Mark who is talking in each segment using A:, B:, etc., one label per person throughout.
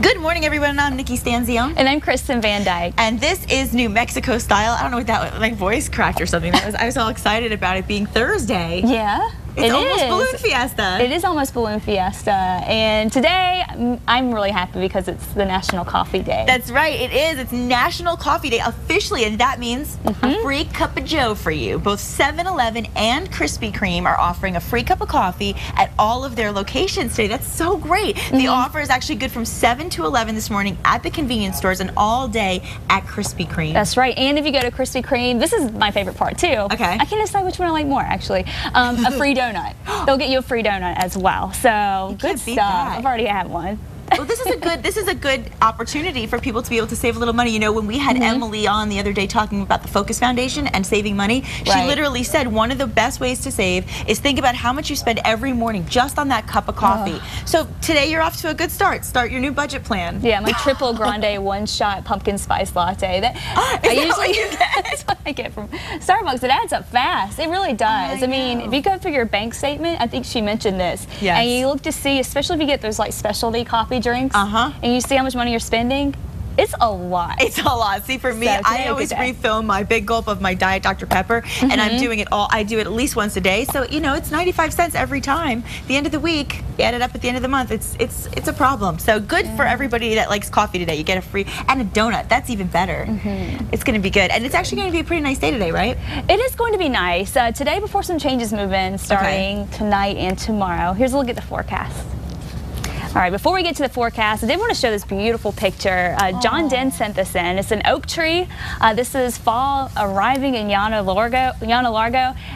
A: Good morning, everyone. I'm Nikki Stanzione.
B: And I'm Kristen Van Dyke.
A: And this is New Mexico style. I don't know what that was, like voice cracked or something. I was all excited about it being Thursday.
B: Yeah.
A: It's almost Balloon Fiesta.
B: It is almost Balloon Fiesta. And today, I'm really happy because it's the National Coffee Day.
A: That's right. It is. It's National Coffee Day officially, and that means a free cup of joe for you. Both 7-Eleven and Krispy Kreme are offering a free cup of coffee at all of their locations today. That's so great. The offer is actually good from 7 to 11 this morning at the convenience stores and all day at Krispy Kreme.
B: That's right. And if you go to Krispy Kreme, this is my favorite part too.
A: Okay.
B: I can't decide which one I like more, actually. A free donut. They'll get you a free donut as well. So good stuff. I've already had one.
A: Well, this is a good opportunity for people to be able to save a little money. You know, when we had Emily on the other day talking about the Focus Foundation and saving money, she literally said one of the best ways to save is think about how much you spend every morning just on that cup of coffee. So today you're off to a good start. Start your new budget plan.
B: Yeah, my triple grande one-shot pumpkin spice latte. That's what I get from Starbucks. It adds up fast. It really does. I mean, if you go through your bank statement, I think she mentioned this.
A: Yes.
B: And you look to see, especially if you get those like specialty coffee drinks, and you see how much money you're spending, it's a lot.
A: It's a lot. See, for me, I always refill my big gulp of my Diet Dr. Pepper, and I'm doing it all. I do it at least once a day, so you know it's 95 cents every time. The end of the week, you add it up at the end of the month. It's a problem. So good for everybody that likes coffee today. You get a free and a donut. That's even better. It's going to be good, and it's actually going to be a pretty nice day today, right?
B: It is going to be nice today before some changes move in, starting tonight and tomorrow. Here's a look at the forecast. All right, before we get to the forecast, I did want to show this beautiful picture. John Den sent this in. It's an oak tree. This is fall arriving in Llano Largo,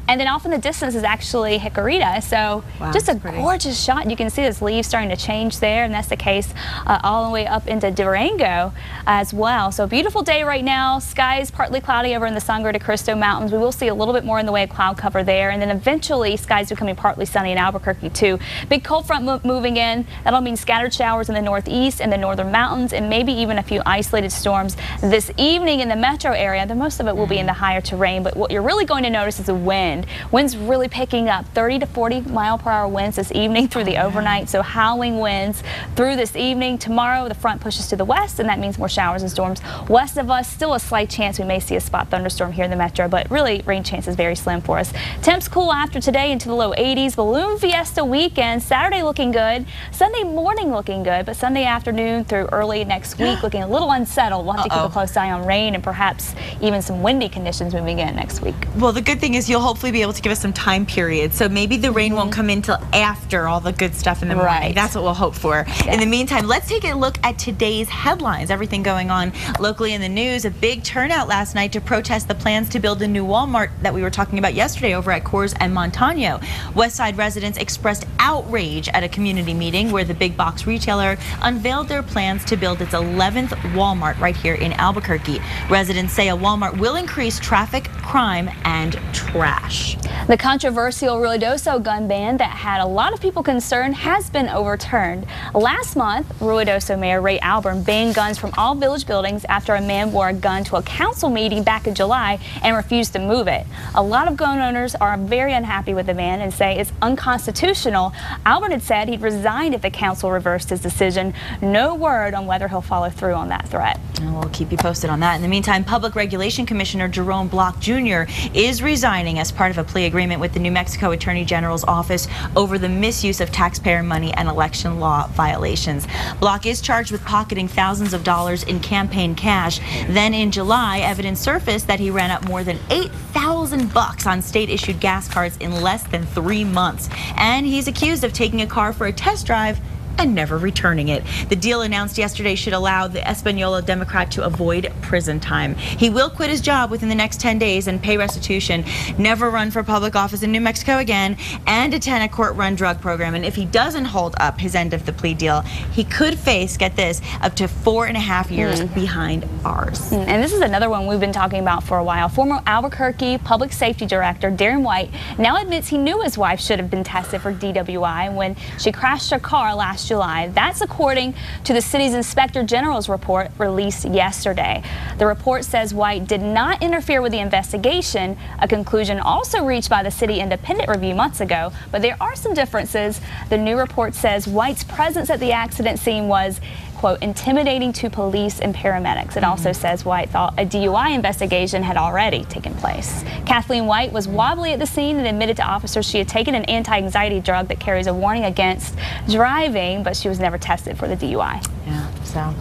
B: and then off in the distance is actually Jicarita. So just a gorgeous shot. You can see those leaves starting to change there, and that's the case all the way up into Durango as well. So beautiful day right now. Skies partly cloudy over in the Sangre de Cristo Mountains. We will see a little bit more in the way of cloud cover there, and then eventually skies becoming partly sunny in Albuquerque too. Big cold front moving in. That'll mean scattered showers in the northeast and the northern mountains, and maybe even a few isolated storms this evening in the metro area. The most of it will be in the higher terrain, but what you're really going to notice is the wind. Wind's really picking up, 30 to 40 mile-per-hour winds this evening through the overnight, so howling winds through this evening. Tomorrow the front pushes to the west, and that means more showers and storms west of us. Still a slight chance we may see a spot thunderstorm here in the metro, but really rain chance is very slim for us. Temps cool after today into the low 80s. Balloon Fiesta weekend. Saturday looking good. Sunday morning looking good, but Sunday afternoon through early next week looking a little unsettled. We'll have to keep a close eye on rain and perhaps even some windy conditions moving in next week.
A: Well, the good thing is you'll hopefully be able to give us some time period, so maybe the rain won't come in till after all the good stuff in the morning. That's what we'll hope for. In the meantime, let's take a look at today's headlines. Everything going on locally in the news. A big turnout last night to protest the plans to build a new Walmart that we were talking about yesterday over at Coors and Montano. Westside residents expressed outrage at a community meeting where the big box retailer unveiled their plans to build its 11th Walmart right here in Albuquerque. Residents say a Walmart will increase traffic, crime, and trash.
B: The controversial Ruidoso gun ban that had a lot of people concerned has been overturned. Last month, Ruidoso Mayor Ray Alburn banned guns from all village buildings after a man wore a gun to a council meeting back in July and refused to move it. A lot of gun owners are very unhappy with the ban and say it's unconstitutional. Alburn had said he'd resign if the council reversed his decision. No word on whether he'll follow through on that threat.
A: And we'll keep you posted on that. In the meantime, Public Regulation Commissioner Jerome Block Jr. is resigning as part of a plea agreement with the New Mexico Attorney General's office over the misuse of taxpayer money and election law violations. Block is charged with pocketing thousands of dollars in campaign cash. Then in July, evidence surfaced that he ran up more than $8,000 on state-issued gas cards in less than 3 months. And he's accused of taking a car for a test drive and never returning it. The deal announced yesterday should allow the Española Democrat to avoid prison time. He will quit his job within the next 10 days and pay restitution, never run for public office in New Mexico again, and attend a court-run drug program. And if he doesn't hold up his end of the plea deal, he could face, get this, up to 4.5 years behind bars.
B: And this is another one we've been talking about for a while. Former Albuquerque Public Safety Director Darren White now admits he knew his wife should have been tested for DWI when she crashed her car last July. That's according to the city's Inspector General's report released yesterday. The report says White did not interfere with the investigation, a conclusion also reached by the city independent review months ago, but there are some differences. The new report says White's presence at the accident scene was quote, intimidating to police and paramedics. It also says White thought a DUI investigation had already taken place. Kathleen White was wobbly at the scene and admitted to officers she had taken an anti-anxiety drug that carries a warning against driving, but she was never tested for the DUI.
A: Yeah, so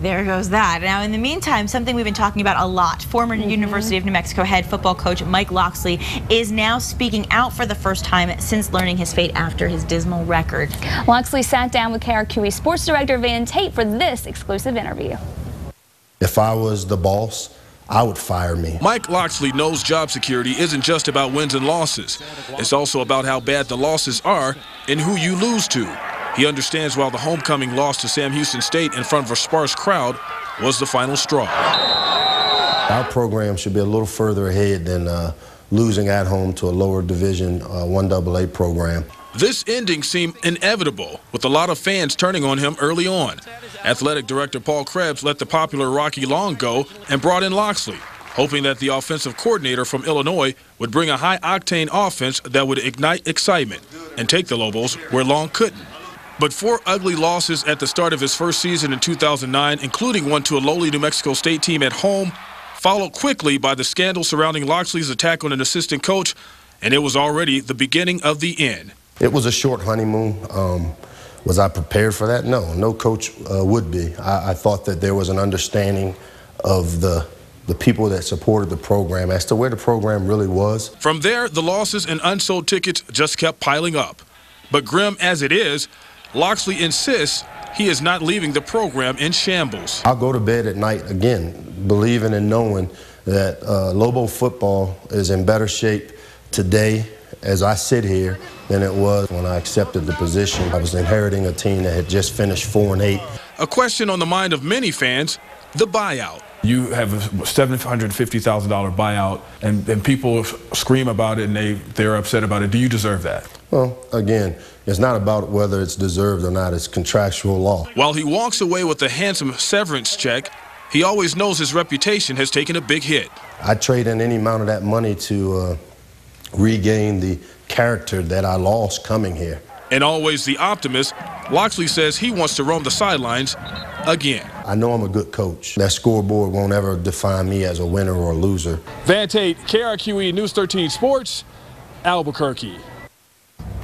A: there goes that. Now, in the meantime, something we've been talking about a lot, former University of New Mexico head football coach Mike Locksley is now speaking out for the first time since learning his fate after his dismal record.
B: Locksley sat down with KRQE sports director Tate for this exclusive interview.
C: If I was the boss, I would fire me.
D: Mike Locksley knows job security isn't just about wins and losses. It's also about how bad the losses are and who you lose to. He understands why the homecoming loss to Sam Houston State in front of a sparse crowd was the final straw.
C: Our program should be a little further ahead than losing at home to a lower division 1AA program.
D: This ending seemed inevitable, with a lot of fans turning on him early on. Athletic director Paul Krebs let the popular Rocky Long go and brought in Locksley, hoping that the offensive coordinator from Illinois would bring a high-octane offense that would ignite excitement and take the Lobos where Long couldn't. But 4 ugly losses at the start of his first season in 2009, including one to a lowly New Mexico State team at home, followed quickly by the scandal surrounding Locksley's attack on an assistant coach, and it was already the beginning of the end.
C: It was a short honeymoon. Was I prepared for that? No, no coach would be. I thought that there was an understanding of the people that supported the program as to where the program really was.
D: From there, the losses and unsold tickets just kept piling up. But grim as it is, Locksley insists he is not leaving the program in shambles.
C: I'll go to bed at night, again, believing and knowing that Lobo football is in better shape today as I sit here than it was when I accepted the position. I was inheriting a team that had just finished 4-8.
D: A question on the mind of many fans, the buyout.
E: You have a $750,000 buyout, and people scream about it, and they're upset about it. Do you deserve that?
C: Well, again, it's not about whether it's deserved or not. It's contractual law.
D: While he walks away with a handsome severance check, he always knows his reputation has taken a big hit.
C: I'd trade in any amount of that money to regain the character that I lost coming here.
D: And always the optimist, Locksley says he wants to roam the sidelines again.
C: I know I'm a good coach. That scoreboard won't ever define me as a winner or a loser.
D: Tate, KRQE News 13 Sports, Albuquerque.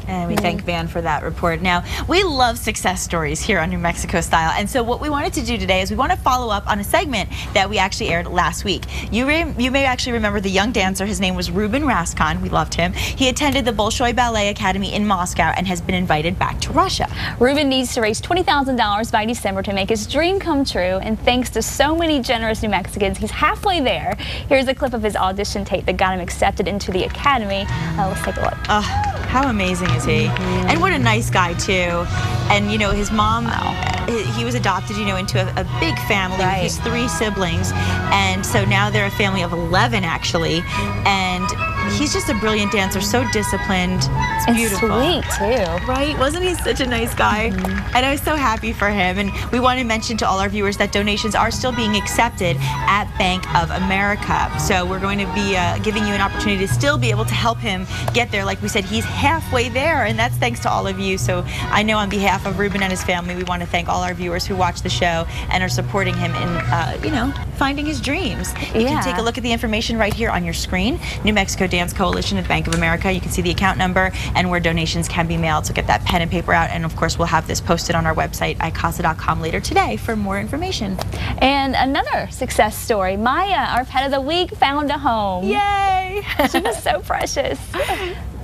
A: And we thank Van for that report. Now, we love success stories here on New Mexico Style. And so what we wanted to do today is we want to follow up on a segment that we actually aired last week. You may actually remember the young dancer. His name was Ruben Rascon. We loved him. He attended the Bolshoi Ballet Academy in Moscow and has been invited back to Russia.
B: Ruben needs to raise $20,000 by December to make his dream come true. And thanks to so many generous New Mexicans, he's halfway there. Here's a clip of his audition tape that got him accepted into the academy. Let's take a look.
A: How amazing is he? And what a nice guy, too. And, you know, his mom, he was adopted, you know, into a big family with his 3 siblings. And so now they're a family of 11, actually. And he's just a brilliant dancer, so disciplined. It's beautiful.
B: And sweet, too.
A: Right? Wasn't he such a nice guy? And I was so happy for him. And we want to mention to all our viewers that donations are still being accepted at Bank of America. So we're going to be giving you an opportunity to still be able to help him get there. Like we said, he's halfway there, and that's thanks to all of you. So I know on behalf of Ruben and his family, we want to thank all our viewers who watch the show and are supporting him in, you know, finding his dreams. You can take a look at the information right here on your screen. New Mexico Dance Coalition at Bank of America. You can see the account number and where donations can be mailed. So get that pen and paper out. And of course, we'll have this posted on our website, icasa.com, later today for more information.
B: And another success story. Maya, our pet of the week, found a home.
A: Yay!
B: She was so precious.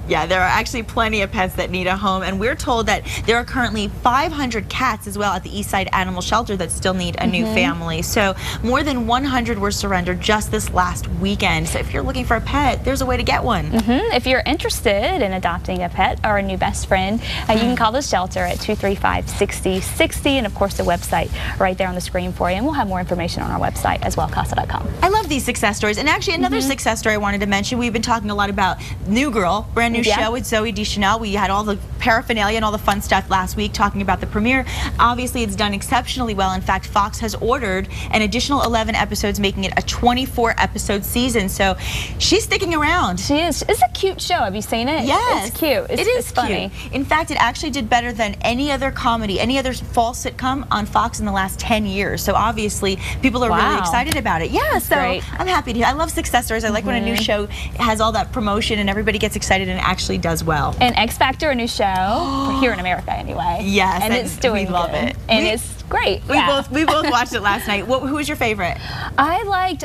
A: Yeah, there are actually plenty of pets that need a home, and we're told that there are currently 500 cats as well at the Eastside Animal Shelter that still need a new family. So more than 100 were surrendered just this last weekend. So if you're looking for a pet, there's a way to get one.
B: If you're interested in adopting a pet or a new best friend, you can call the shelter at 235-6060, and of course the website right there on the screen for you. And we'll have more information on our website as well, casa.com.
A: I love these success stories. And actually another success story I wanted to mention, we've been talking a lot about new girl, brand new new show with Zoe Deschanel. We had all the paraphernalia and all the fun stuff last week talking about the premiere. Obviously, it's done exceptionally well. In fact, Fox has ordered an additional 11 episodes, making it a 24-episode season. So she's sticking around.
B: She is. It's a cute show. Have you seen it?
A: Yes.
B: It's cute. It's funny.
A: Cute. In fact, it actually did better than any other comedy, any other fall sitcom on Fox in the last 10 years. So obviously, people are really excited about it. Yeah, so I'm happy to. I love success stories. I like when a new show has all that promotion and everybody gets excited and it actually does well.
B: And X Factor, a new show here in America anyway.
A: Yes,
B: and it's doing
A: we love it.
B: And it's great.
A: We both watched it last night. Who was your favorite?
B: I liked,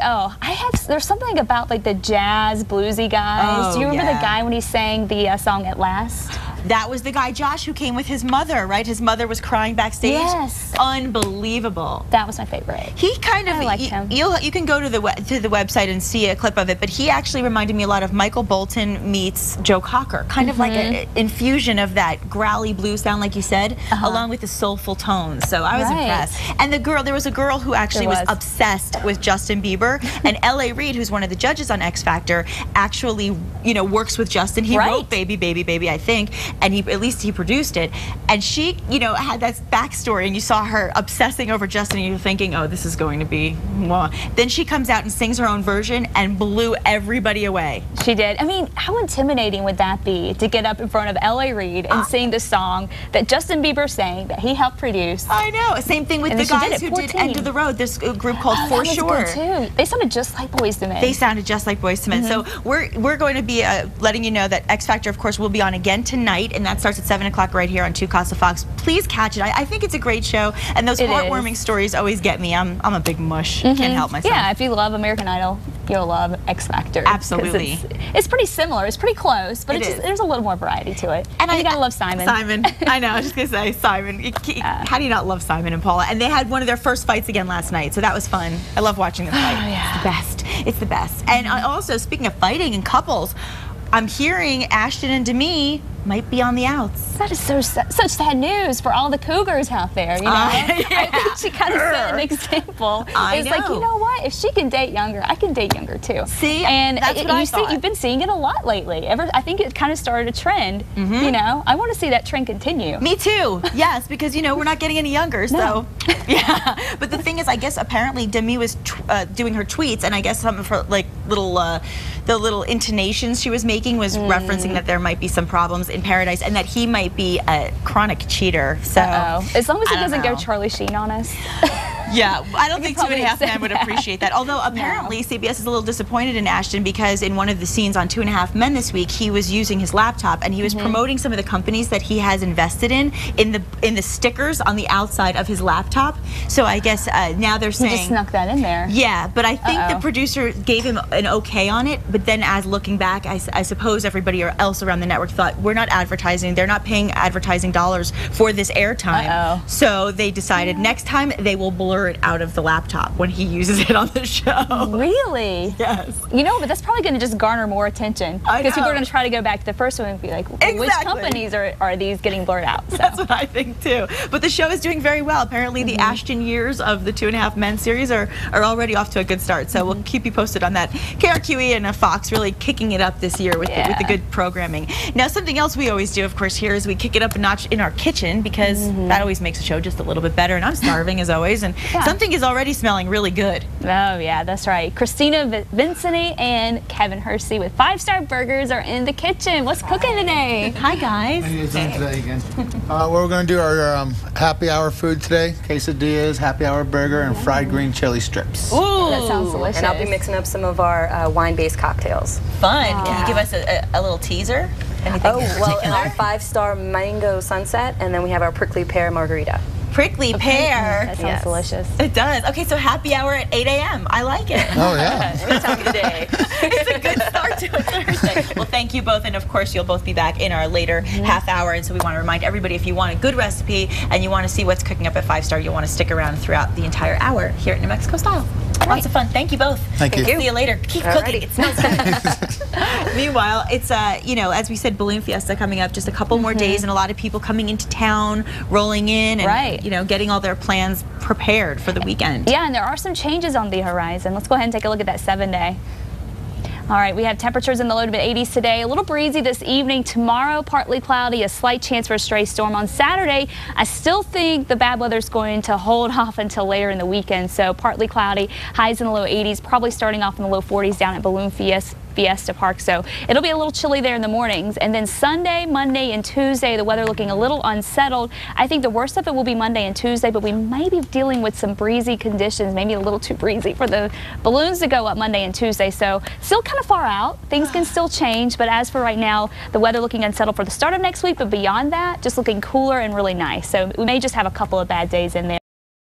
B: there's something about like the jazz bluesy guys. Do you remember the guy when he sang the song At Last?
A: That was the guy, Josh, who came with his mother, right? His mother was crying backstage.
B: Yes.
A: Unbelievable.
B: That was my favorite.
A: He kind of,
B: I liked him.
A: You can go to the website and see a clip of it, but he actually reminded me a lot of Michael Bolton meets Joe Cocker. Kind of like an infusion of that growly blues sound, like you said, along with the soulful tones. So I was impressed. And there was a girl who actually was obsessed with Justin Bieber, and L.A. Reid, who's one of the judges on X Factor, actually, works with Justin. He wrote Baby, Baby, Baby, I think. And at least he produced it, and she, had that backstory, and you saw her obsessing over Justin, and you're thinking, oh, this is going to be mwah. Then she comes out and sings her own version and blew everybody away.
B: She did. I mean, how intimidating would that be to get up in front of L.A. Reid and sing the song that Justin Bieber sang, that he helped produce? I
A: know. Same thing with the guys who did End of the Road, this group called For Sure.
B: Too. They sounded just like Boyz II Men.
A: They sounded just like Boyz II Men. So we're going to be letting you know that X Factor, of course, will be on again tonight, and that starts at 7 o'clock right here on 2 Casa Fox. Please catch it. I think it's a great show, and those heartwarming stories always get me. I'm a big mush. Can't help myself.
B: Yeah, if you love American Idol, you'll love X Factor.
A: Absolutely.
B: It's pretty similar. It's pretty close, but there's a little more variety to it. And you gotta love Simon.
A: Simon. I know. I was just gonna say Simon. How do you not love Simon and Paula? And they had one of their first fights again last night, so that was fun. I love watching them fight. It's the best. It's the best. And also, speaking of fighting and couples, I'm hearing Ashton and Demi might be on the outs.
B: That is such sad news for all the Cougars out there, I think she kind of set an example. It's like, you know what? If she can date younger, I can date younger too.
A: See,
B: and
A: that's what I thought.
B: You've been seeing it a lot lately. I think it kind of started a trend. I want to see that trend continue.
A: Me too. Yes, because we're not getting any younger. So yeah. But the thing is, I guess apparently Demi was doing her tweets, and I guess some of her the little intonations she was making was referencing that there might be some problems in Paradise, and that he might be a chronic cheater. So
B: as long as he doesn't go Charlie Sheen on us.
A: Yeah, I don't think 2.5 Men would appreciate that. Although apparently CBS is a little disappointed in Ashton, because in one of the scenes on 2.5 Men this week, he was using his laptop and he was promoting some of the companies that he has invested in the stickers on the outside of his laptop. So I guess now they're saying
B: he just snuck that in there.
A: Yeah, but I think the producer gave him an okay on it. But then, as looking back, I suppose everybody else around the network thought, we're not advertising. They're not paying advertising dollars for this airtime. So they decided next time they will blur it out of the laptop when he uses it on the show.
B: Really?
A: Yes.
B: But that's probably going to just garner more attention, because people are going to try to go back to the first one and be like, which companies are these getting blurred out? So.
A: That's what I think too. But the show is doing very well. Apparently the Ashton years of the 2.5 Men series are already off to a good start. So we'll keep you posted on that. KRQE and Fox really kicking it up this year with the good programming. Now, something else we always do, of course, here is we kick it up a notch in our kitchen, because that always makes the show just a little bit better. And I'm starving as always, and something is already smelling really good.
B: Oh yeah, that's right. Christina Vincini and Kevin Hersey with 5-Star Burgers are in the kitchen. What's cooking today?
A: Hi guys.
F: How are you doing today again? We're going to do our happy hour food today: quesadillas, happy hour burger, and fried green chili strips.
B: Ooh, that sounds delicious.
G: And I'll be mixing up some of our wine-based cocktails.
A: Fun. Can you give us a little teaser? Anything
G: well, in our 5-star mango sunset, and then we have our prickly pear margarita.
A: Prickly pear.
B: That sounds delicious.
A: It does. Okay, so happy hour at 8 a.m. I like it.
F: Oh, yeah.
A: This time of the day. It's a good start to a Thursday. Well, thank you both. And, of course, you'll both be back in our later half hour. And so we want to remind everybody, if you want a good recipe and you want to see what's cooking up at 5-Star, you'll want to stick around throughout the entire hour here at New Mexico Style. Lots of fun. Thank you both.
F: Thank you.
A: See you later. Keep cooking. It smells good. Meanwhile, it's, as we said, Balloon Fiesta coming up, just a couple more days, and a lot of people coming into town, rolling in, and, getting all their plans prepared for the weekend.
B: Yeah, and there are some changes on the horizon. Let's go ahead and take a look at that 7-day. All right, we have temperatures in the low to mid 80s today. A little breezy this evening. Tomorrow, partly cloudy, a slight chance for a stray storm. On Saturday, I still think the bad weather is going to hold off until later in the weekend. So partly cloudy, highs in the low 80s, probably starting off in the low 40s down at Balloon Fiesta Park. So it'll be a little chilly there in the mornings. And then Sunday, Monday, and Tuesday, the weather looking a little unsettled. I think the worst of it will be Monday and Tuesday, but we may be dealing with some breezy conditions, maybe a little too breezy for the balloons to go up Monday and Tuesday. So still kind of far out. Things can still change, but as for right now, the weather looking unsettled for the start of next week, but beyond that, just looking cooler and really nice. So we may just have a couple of bad days in there.